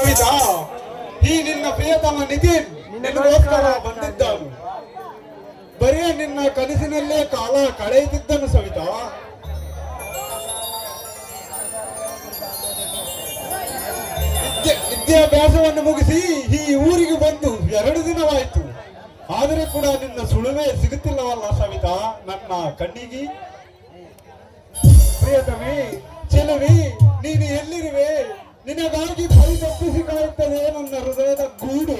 ಸವಿತಾ, ಈ ನಿನ್ನ ಪ್ರಿಯತಮ ನಿತಿನ್ ನಿನಗೋಸ್ಕರ ಬಂದಿದ್ದನು. ಬರೀ ನಿನ್ನ ಕನಸಿನಲ್ಲೇ ಕಾಲ ಕಳೆಯುತ್ತಿದ್ದನು ಸವಿತಾ. ವಿದ್ಯಾಭ್ಯಾಸವನ್ನು ಮುಗಿಸಿ ಈ ಊರಿಗೆ ಬಂದು 2 ದಿನವಾಯಿತು. ಆದರೆ ಕೂಡ ನಿನ್ನ ಸುಳುವೇ ಸಿಗುತ್ತಿಲ್ಲವಲ್ಲ ಸವಿತಾ ನನ್ನ ಕಣ್ಣಿಗೆ. ಪ್ರಿಯತಮಿ ಚೆಲುವಿ, ನೀನು ಎಲ್ಲಿರುವೆ? ನಿನಗಾಗಿ ಪರಿತಪ್ಪಿಸಿ ಕಾಯುತ್ತದೆ ನನ್ನ ಹೃದಯದ ಗೂಡು.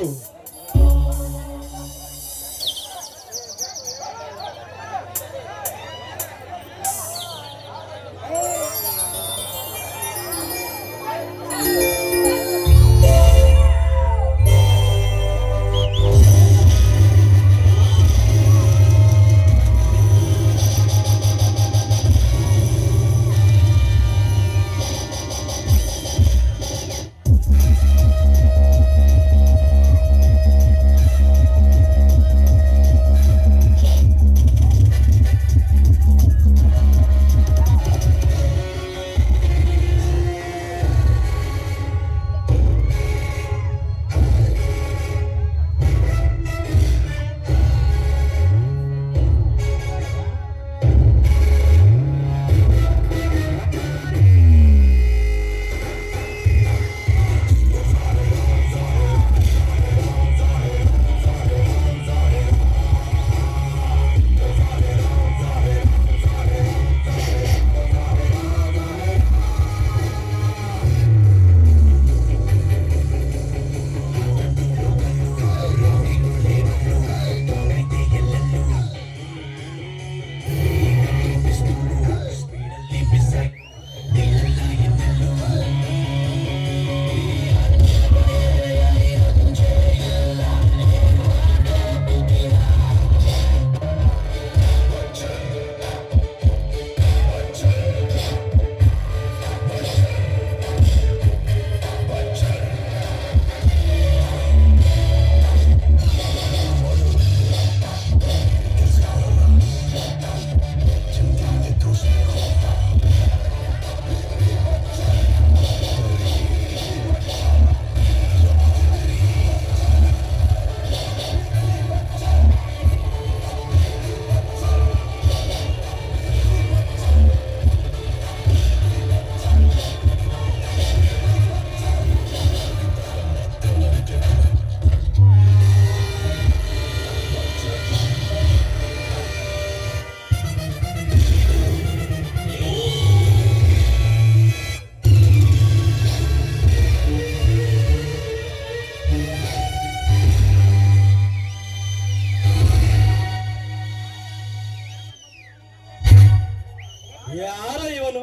ಯಾರ ಇವನು?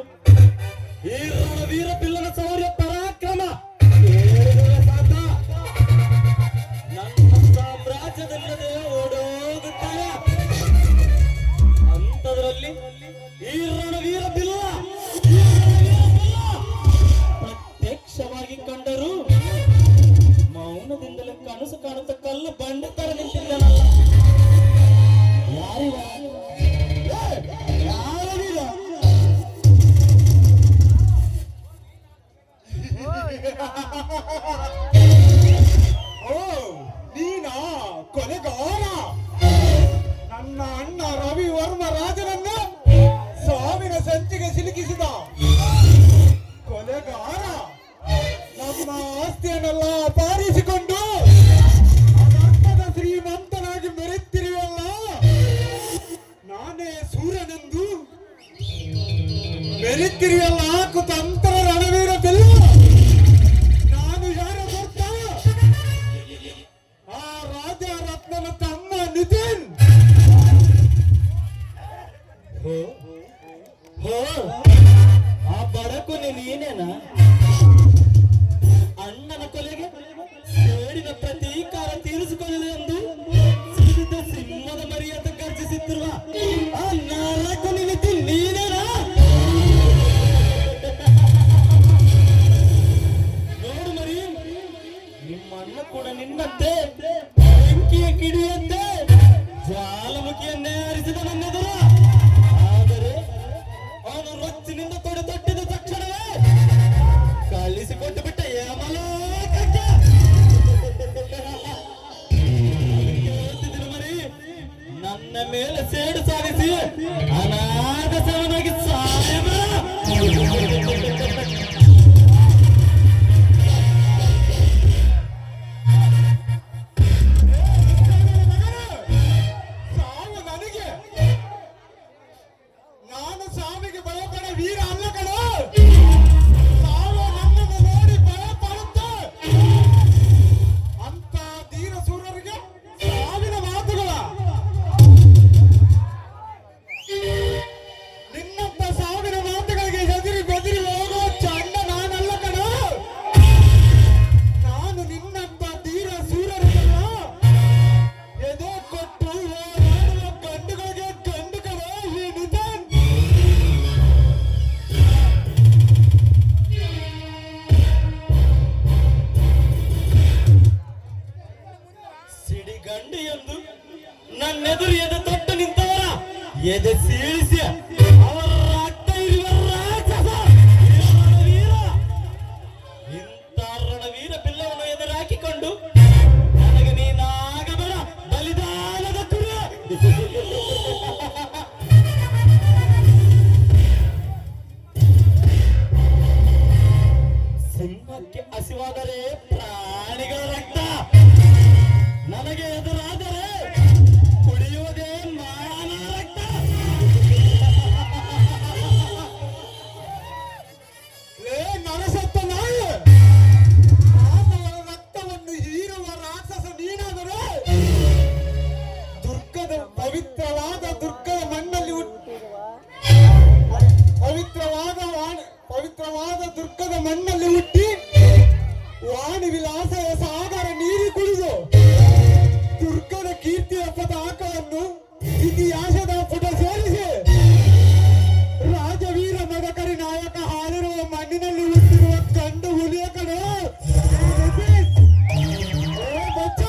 ಈ ರಣವೀರ ಪಿಲ್ಲನ ಶೌರ್ಯ ಪರಾಕ್ರಮ ಸಾಧ ನನ್ನ ಸಾಮ್ರಾಜ್ಯದಲ್ಲದೆ ಓಡೋಗುತ್ತಾಯ. ಅಂತದ್ರಲ್ಲಿ ಈ ರಣವೀರ ಬಿಲ್ಲ ಪ್ರತ್ಯಕ್ಷವಾಗಿ ಕಂಡರು ಮೌನದಿಂದಲೇ ಕನಸು ಕಾಣುತ್ತ ಕಲ್ಲು ಬಂಡೆ ತರ ನಿಂತಿದ್ದಾನಲ್ಲ. ಯಾರಿವ? ಓ, ನೀನಾ ಕೊಲೆಗಾರ? ನನ್ನ ಅಣ್ಣ ರವಿ ವರ್ಮ ರಾಜನನ್ನು ಸಾವಿನ ಸಂಚಿಗೆ ಸಿಲುಕಿಸಿದ ಕೊಲೆಗಾರ. ನಮ್ಮ ಆಸ್ತಿಯನ್ನೆಲ್ಲ ಅಪಹರಿಸಿಕೊಂಡು ಅನರ್ಥದ ಶ್ರೀಮಂತನಾಗಿ ಮೆರೆಯುತ್ತಿರುವಲ್ಲ. ನಾನೇ ಸೂರ್ಯನೆಂದು ಮೆರೆಯುತ್ತಿರುವಲ್ಲ ಕುತಂತ್ರ ರಣವೀರ ಬೆಲ್ಲ. ನಾನು ಯಾರ ಭಕ್ತ? ಆ ರಾಜ ರತ್ನನ ತಮ್ಮ ನಿತಿನ್. ಆ ಬಡಕು ನೀನೇನ? ಅಣ್ಣನ ಕೊಲೆಗೆ ಸೇಡಿನ ಪ್ರತೀಕಾರ ತೀರಿಸಿಕೊಳ್ಳಲು ಎಂದು ಸಿಡಿದ ಸಿಂಹದ ಮರಿಯಂತ ಗರ್ಜಿಸುತ್ತಿರುವ ಆ ನಾಲ್ಕು ನಿತಿನ್ ನೀನೇನ? ನೋಡು ಮರಿ, ನಿಮ್ಮ ಅಣ್ಣ ಕೂಡ ನಿನ್ನಂತೆ ಬೆಂಕಿಯ ಕಿಡಿಯಂತೆ ಜ್ವಾಲಮುಖಿಯನ್ನೇ ಆರಿಸಿದ ನನ್ನೆದುರ. ಆದರೆ ಅವನು ರೊಚ್ಚಿನಿಂದ ತೊಟ್ಟಿದ ತಕ್ಷಣವೇ ಕಳಿಸಿಕೊಟ್ಟು ಬಿಟ್ಟ ಯಮಲೋಕಕ್ಕೆ. ಸೇಡು ಸಾಧಿಸಿ ಅನಾಥ ಶವನಾಗಿ ಸಾಯಬೇಡ. ಸಾವು ನನಗೆ, ನಾನು ಸಾವಿಗೆ ಭಯಪಡ ವೀರ ಅಲ್ಲ ಕಣೋ. ಸಾವು ನನ್ನನ್ನು ನೋಡಿ ಭಯ ಪಡುತ್ತೆ. ಅಂತ ಧೀರ ಸೂರರಿಗೆ ಸಾವಿನ ಮಾತುಗಳ. ನಿನ್ನಂತ ಸಾವಿನ ಮಾತುಗಳಿಗೆ ಹೆದರಿ ಬೆದರಿ ಹೋಗೋ ಚಂಡ ನಾನಲ್ಲ ಕಣೋ. ನಾನು ನಿನ್ನಂತ ಧೀರ ಸೂರರನ್ನ ಎದೆ ಕೊಟ್ಟು ಹೋರಾಡುವ ಗಂಡುಗಳಿಗೆ ಗಂಡು ಕಣೋ ಈ ನಿಧನ್. ಸಿಡಿಗಂಡು ಎಂದು ನನ್ನೆದುರು ಎದೆ ತೊಟ್ಟು ನಿಂತವರ ಎದೆ ಸೀಳಿಸಿ ಅವರ ರಕ್ತ ಇರುವ ರಾಕ್ಷಸ ರಣವೀರ. ಇಂಥ ರಣವೀರ ಬಿಲ್ಲವನ್ನು ಎದುರಾಕಿಕೊಂಡು ನನಗೆ ನೀನಾಗಬೇಡ ಬಲಿದಾನದ ಕುರಿ. ಸಿಂಹಕ್ಕೆ ಹಸಿವಾದರೆ ಪ್ರಾಣಿಗಳ ರಕ್ತ, ನನಗೆ ಎದುರಾದರೆ ಕುಡಿಯುವುದೇ ಮಾನವ ರಕ್ತ. ಲೇ ನರಸತ್ತ ನಾಯಿ, ಮಾನವರ ರಕ್ತವನ್ನು ಹೀರುವ ರಾಕ್ಷಸ ನೀನಾದರೆ ದುರ್ಗದ ಪವಿತ್ರವಾದ ದುರ್ಗದ ಮಣ್ಣಲ್ಲಿ ಪವಿತ್ರವಾದ ದುರ್ಗದ ಮಣ್ಣಲ್ಲಿ ಹುಟ್ಟಿ ವಾಣಿ ವಿಲಾಸದ ಸಾಗರ ನೀರಿ ಕುಡಿದು ದುರ್ಗದ ಕೀರ್ತಿಯ ಪತಾಕವನ್ನು ಇತಿಹಾಸದ ಪುಟ ಸೇರಿಸಿ ರಾಜವೀರ ಮದಕರಿ ನಾಯಕ ಹಾರಿರುವ ಮಣ್ಣಿನಲ್ಲಿ ಹುಟ್ಟಿರುವ ಗಂಡು ಹುಲಿಯ ಕಡೆ ಬಚ್ಚ.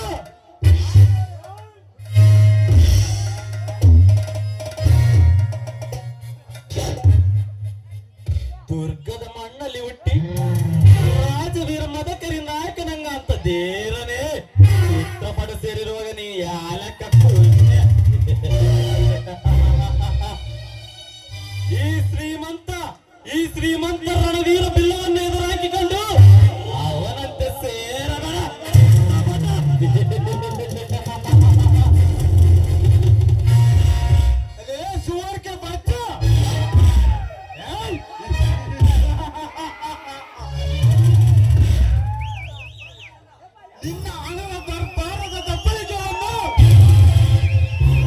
ದುರ್ಗದ ಮಣ್ಣಲ್ಲಿ ಹುಟ್ಟಿ ರಾಜವೀರ ಮದಕರಿ ನಾಯಕನಂಗ ಅಂತ ದೇರನೇ ಚಿತ್ರಪಟ ಸೇರಿರುವಾಗ ನೀ ಯಾಲಕ್ಕ ಈ ಶ್ರೀಮಂತ ರಣವೀರ ಬಿಲ್ಲವನ್ನು ಎದುರಾಕಿಕೊಂಡು ಅವನಂತೆ ಸೇರಬೇಡ. ಅದೇ ಸುವರ್ಕೆ ಬಚ್ಚ. ಏಯ್! ನಿನ್ನ ಹಣದ ದರ್ಬಾರದ ದಬ್ಬಳಿಕೆಯನ್ನು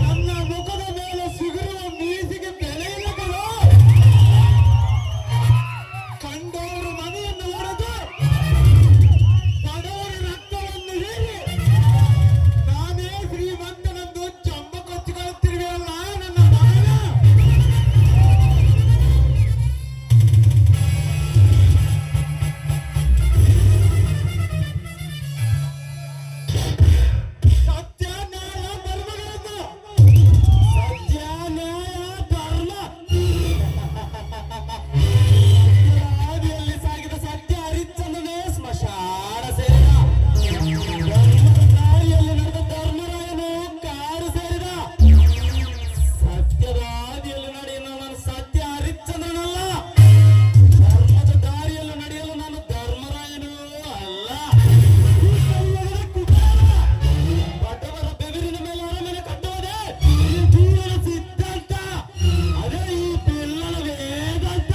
ನನ್ನ ಮುಖದ ಮೇಲೆ ಸಿಗಿರುವ ಮೀಸಿಗೆ ಬೆಲೆಯಿಲ್ಲ ಕಣೋ. ಕಂಡವರು ಮನೆಯನ್ನು ಹೊಡೆದು ಬಡವರ ರಕ್ತವನ್ನು ಹೀರಿ ನಾನೇ ಶ್ರೀಮಂತನೆಂದು ಚಂಬ ಕೊಚ್ಚಿಕೊಳ್ಳುತ್ತಿರುವೆಯಲ್ಲ ನನ್ನ ಮಗನ. ಸತ್ಯ ನ್ಯಾಯ ಧರ್ಮಗಳನ್ನು ಸತ್ಯ ನ್ಯಾಯ ಧರ್ಮ ಹಾದಿಯಲ್ಲಿ ಸಾಗಿದ ಸತ್ಯ ಹರಿಶ್ಚಂದ್ರನೇ ಸ್ಮಶಾನ ಸೇರಿದ. ಧರ್ಮದ ದಾರಿಯಲ್ಲಿ ನಡೆದ ಧರ್ಮರಾಯನು ಕಾಡು ಸೇರಿದ. ಸತ್ಯದ ಹಾದಿಯಲ್ಲಿ ನಡೆಯಲು ನಾನು ಸತ್ಯ ಹರಿಶ್ಚಂದ್ರನಲ್ಲ. ಧರ್ಮದ ದಾರಿಯಲ್ಲಿ ನಡೆಯಲು ನಾನು ಧರ್ಮರಾಯನು ಅಲ್ಲ. ಈ ಕಲಿಯುಗದ ಕುಮಾರ ಬಡವರ ಬೆವರಿನ ಮೇಲೆ ಅರಮನೆ ಕಟ್ಟುವುದೇ ಈ ಜೀವನ ಸಿದ್ಧಾಂತ. ಅದೇ ಈ ಬಿಲ್ಲನ ವೇದಾಂತ.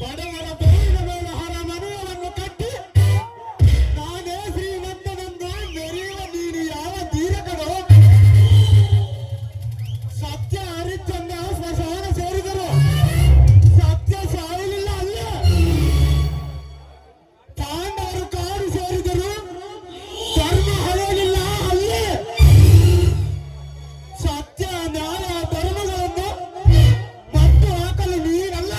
ಬಡವರ ಬೆಳೆದ ಮೇಲೆ ಹರ ಮನೆಯನ್ನು ಕಟ್ಟಿ ನಾನೇ ಶ್ರೀಮಂತನೆಂದು ಮೆರೆಯುವ ನೀನು ಯಾವ ಧೀರ ಕಣೋ. ಸತ್ಯ ಹರಿಶ್ಚಂದ್ರ ಸ್ಮಶಾನ ಸೇರಿದರು, ಸತ್ಯ ಸಾಯಲಿಲ್ಲ ಅಲ್ಲೇ. ಪಾಂಡವರು ಕಾಡು ಸೇರಿದರು, ಧರ್ಮ ಹಳೆಯಲಿಲ್ಲ ಅಲ್ಲೇ. ಸತ್ಯ ನ್ಯಾಯ ಧರ್ಮಗಳನ್ನು ಮತ್ತು ಹಾಕಲು ನೀನಲ್ಲ.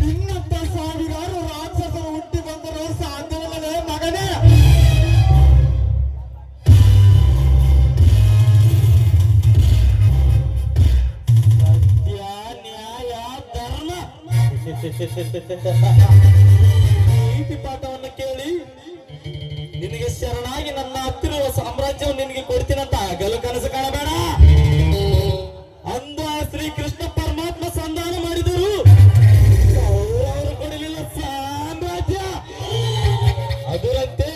ನಿನ್ನಂತ ಸಾವಿರಾರು ರಾಕ್ಷಸರು ಹುಟ್ಟಿ ಬಂದರೂ ಸಾಧ್ಯವಿಲ್ಲದೆ ಮಗನೇ. ಸತ್ಯ ನ್ಯಾಯ ಧರ್ಮ ನೀತಿ ಪಾಠವನ್ನು ಕೇಳಿ ನಿನಗೆ ನಿನಗೆ ಶರಣಾಗಿ ನನ್ನ ಹತ್ತಿರುವ ಸಾಮ್ರಾಜ್ಯವನ್ನು ನಿನಗೆ ಕೊಡ್ತೀನಂತ ಆಗಲು ಕನಸು ಕಾಣಬೇಡ. ಅಂದು ಆ ಶ್ರೀಕೃಷ್ಣ ಪರಮಾತ್ಮ ಸಂಧಾನ ಮಾಡಿದರು, ಅವರು ಕೊಡಲಿಲ್ಲ ಸಾಮ್ರಾಜ್ಯ. ಅದರಂತೆ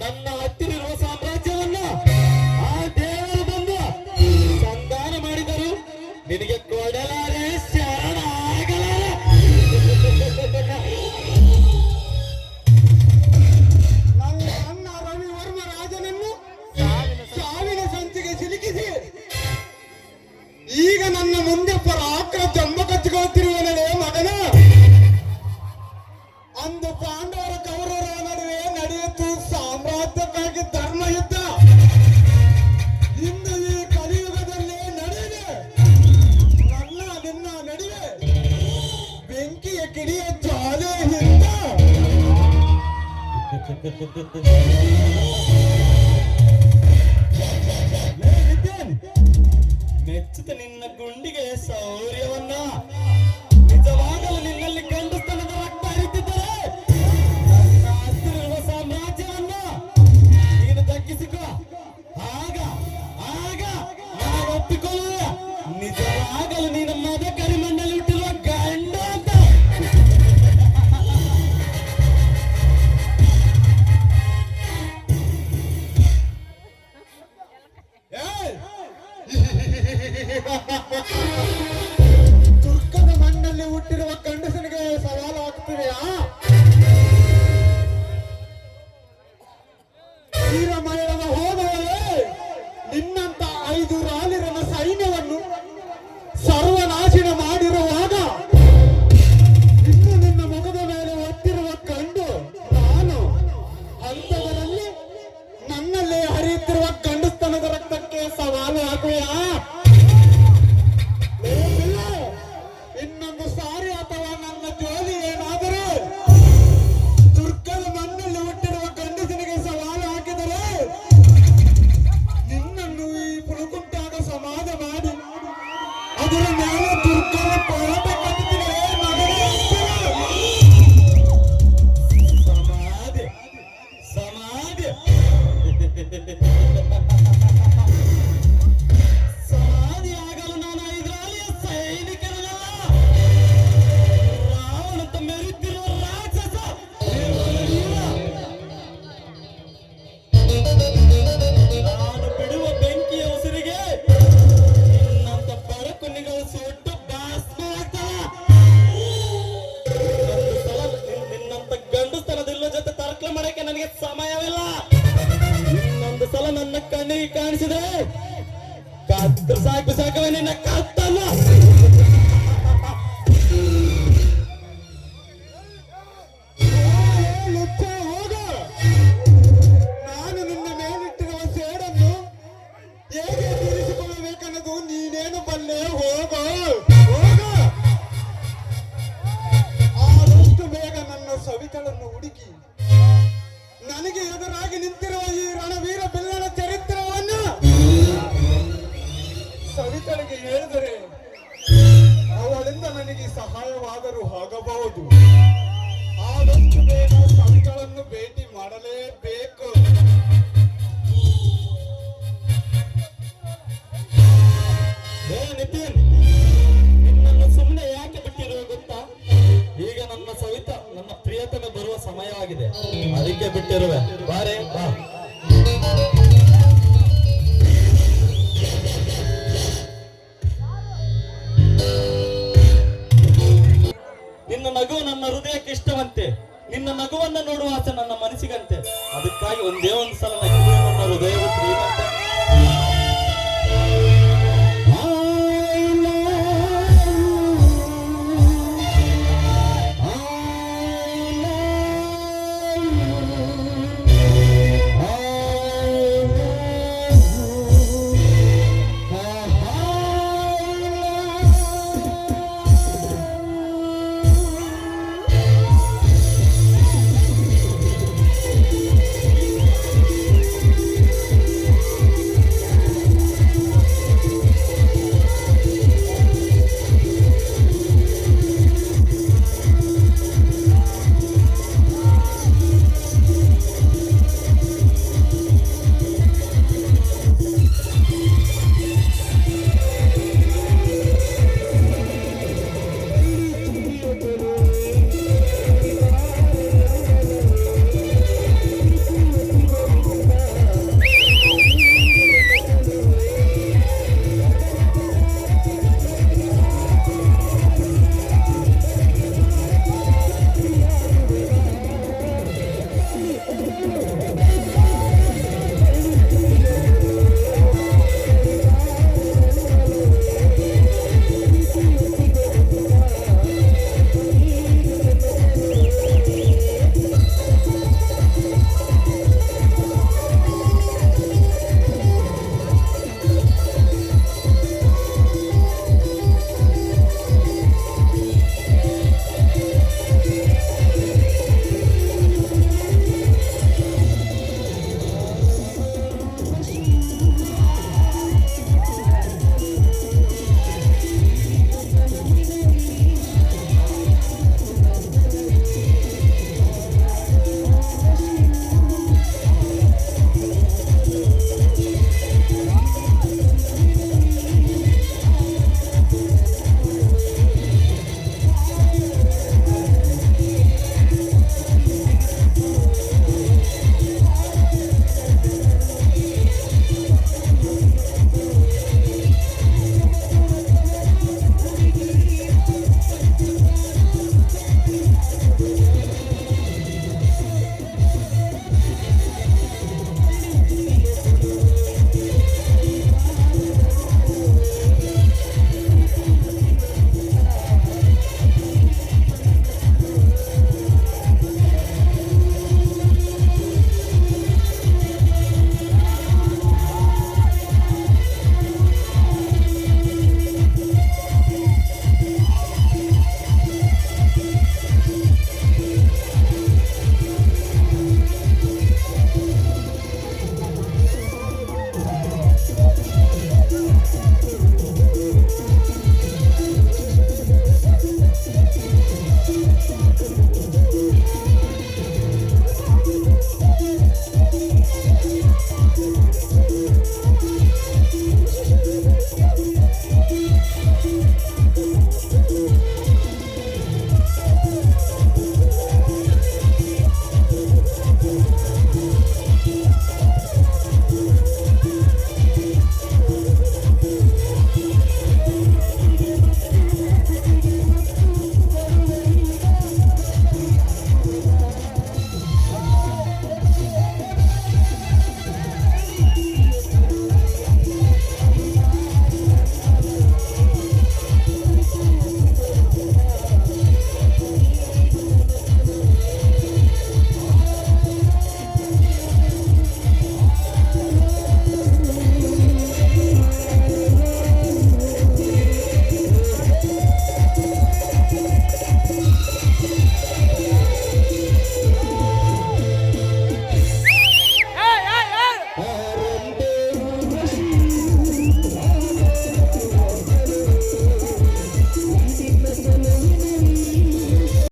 ನನ್ನ ಹತ್ತಿರಿರುವ ಸಾಮ್ರಾಜ್ಯವನ್ನ ಆ ದೇವರು ಬಂದು ಸಂಧಾನ ಮಾಡಿದರು, ನಿನಗೆ ಕೊಡಲಾರೆ, ಶರಣಾಗಲಾರೆ. ನನ್ನ ರವಿವರ್ಮ ರಾಜನನ್ನು ಸಾವಿನ ಸಂಚಿಗೆ ಸಿಲುಕಿಸಿ ಈಗ ನನ್ನ ಮುಂದೆ ಪರಾಕ್ರ ಜಂಬ ಕಚ್ಚಿಕೊಳ್ಳುತ್ತಿರುವನೇ ಮಗನ. ಅಂದು ಪಾಂಡವರ ಕೌರವರ ನಡುವೆ ನಡೆಯಿತು ಸಾಮ್ರಾಜ್ಯಕ್ಕಾಗಿ ಧರ್ಮ ಯುದ್ಧ. ಇಂದು ಈ ಕಲಿಯುಗದಲ್ಲಿ ನಡೆದಿದೆ ನನ್ನ ನಿನ್ನ ನಡುವೆ ಬೆಂಕಿಯ ಕಿಡಿಯ ಜ್ವಾಲೆಯಿಂದ. ಮೆಚ್ಚುತ್ತ ನಿನ್ನ ಗುಂಡಿಗೆ ಶೌರ್ಯವನ್ನ, ನಿಜವಾಗಲು ನಿನ್ನಲ್ಲಿ ಗಂಡು ಸ್ಥಳದ ರಕ್ತ ಹರಿತಿದ್ದರೆ ನನ್ನ ಹತ್ತಿರುವ ಸಾಮ್ರಾಜ್ಯವನ್ನ ನೀನು ದಕ್ಕಿಸಿಕೊ. ಆಗ ಆಗ ನಾನು ಒಪ್ಪಿಕೊಳ್ಳುವೆ, ನಿಜವಾಗಲು ನೀನು ಮದ ಕರಿಮಣ್ಣಲ್ಲಿ ಹುಟ್ಟಿರುವ ಗಂಡು ಅಂತ. ದುರ್ಗದ ಮಣ್ಣಲ್ಲಿ ಹುಟ್ಟಿರುವ ಗಂಡಸನಿಗೆ ಸವಾಲು ಹಾಕ್ತಿವೆಯಾ? ವೀರಮಲ್ಲವ ಹೋದವರೇ, ನಿನ್ನಂತ 5 ರಾಲಿರನ ಸೈನ್ಯವನ್ನು ಸರ್ವನಾಶನ ಮಾಡಿರುವಾಗ ಇನ್ನು ನಿನ್ನ ಮುಖದ ಮೇಲೆ ಒತ್ತಿರುವ ಕಂಡು ನಾನು ಹಂತಗಳಲ್ಲಿ ನನ್ನಲ್ಲಿ ಹರಿಯುತ್ತಿರುವ ಗಂಡಸ್ತನದ ರಕ್ತಕ್ಕೆ ಸವಾಲು ಹಾಕುವೆಯಾ? ಇನ್ನೊಂದು ಸಾರಿ ಅಥವಾ ನನ್ನ ಜೋಲಿ ಏನಾದರೂ ದುರ್ಗದ ಮಣ್ಣಲ್ಲಿ ಹುಟ್ಟಿರುವ ಗಂಡಸನಿಗೆ ಸವಾಲು ಹಾಕಿದರೆ ನಿನ್ನನ್ನು ಈ ಪುಳುಕುಂಟಾಗ ಸಮಾಧ ಮಾಡಿ ಅದರ ಮೇಲೆ ದುರ್ಗದ ಕೋಟೆ ಕಟ್ಟುತ್ತಿದೆ ಮಗನೇ. ಸಮಾಧಿ ಸಮಾಧಿ ಸಮಾಧಿಯಾಗಲು ನಾನು ಐದ್ರಾಲಿಯ ಸೈನಿಕರಲ್ಲ, ರಾವಣಂತ ಮೆರೆಯುತ್ತಿರುವ ರಾಕ್ಷಸ. ನಾನು ಬಿಡುವ ಬೆಂಕಿಯ ಉಸಿರಿಗೆ ನಿನ್ನಂತ ಬಡಕುನಿಗಳು ಸುಟ್ಟು ಭಸ್ಮ ಆಗ್ತಾವ. ನಿನ್ನಂತ ಗಂಡುಸ್ತನದಿಲ್ಲ ಜೊತೆ ತರ್ಕ ಮಾಡಕ್ಕೆ ನನಗೆ ಸಮಯವಿಲ್ಲ. ಇನ್ನೊಂದು ಸಲ ನನ್ನ ಕಣ್ಣಿಗೆ ಕಾಣಿಸಿದ್ರೆ ಕತ್ತು ಸಾಕು ಸಾಕವೇ ನಿನ್ನ ಕತ್ತಲ್ಲ. ಲುಚ್ಚ ಹೋಗ, ನಾನು ನಿನ್ನ ಮೇಲಿಟ್ಟಿರುವ ಸೇಡನ್ನು ಹೇಗೆ ತೀರಿಸಿಕೊಳ್ಳಬೇಕನ್ನೋದು ನೀನೇನು ಬಲ್ಲೆ. ಹೋಗ ಹೋಗ, ಆದಷ್ಟು ಬೇಗ ನನ್ನ ಸವಿತಳನ್ನು ಹುಡುಕಿ ನನಗೆ ಎದುರಾಗಿ ನಿಂತಿರುವ ಈ ರಣವೀರ ಬಿಲ್ಲನ ಚರಿತ್ರವನ್ನು ಸವಿತಳಿಗೆ ಹೇಳಿದರೆ ಅವಳಿಂದ ನನಗೆ ಸಹಾಯವಾದರೂ ಆಗಬಹುದು. ಆದಷ್ಟು ಬೇಗ ಸವಿತಳನ್ನು ಭೇಟಿ ಮಾಡಲೇಬೇಕು. ನಿತಿನ್, ನಿನ್ನನ್ನು ಸುಮ್ಮನೆ ಯಾಕೆ ಬಿಟ್ಟಿರುವ ಗೊತ್ತಾ? ಈಗ ನನ್ನ ಸವಿತ ನನ್ನ ಪ್ರಿಯತಮೆ ಬರುವ ಸಮಯವಾಗಿದೆ, ಅದಕ್ಕೆ ಬಿಟ್ಟಿರುವೆ. ಬಾರೆ ಬಾ. ನಿನ್ನ ನಗು ನನ್ನ ಹೃದಯಕ್ಕೆ ಇಷ್ಟವಂತೆ, ನಿನ್ನ ನಗುವನ್ನ ನೋಡುವ ಆಸೆ ನನ್ನ ಮನಸ್ಸಿಗಂತೆ. ಅದಕ್ಕಾಗಿ ಒಂದೇ ಒಂದು ಸಲ ನಗು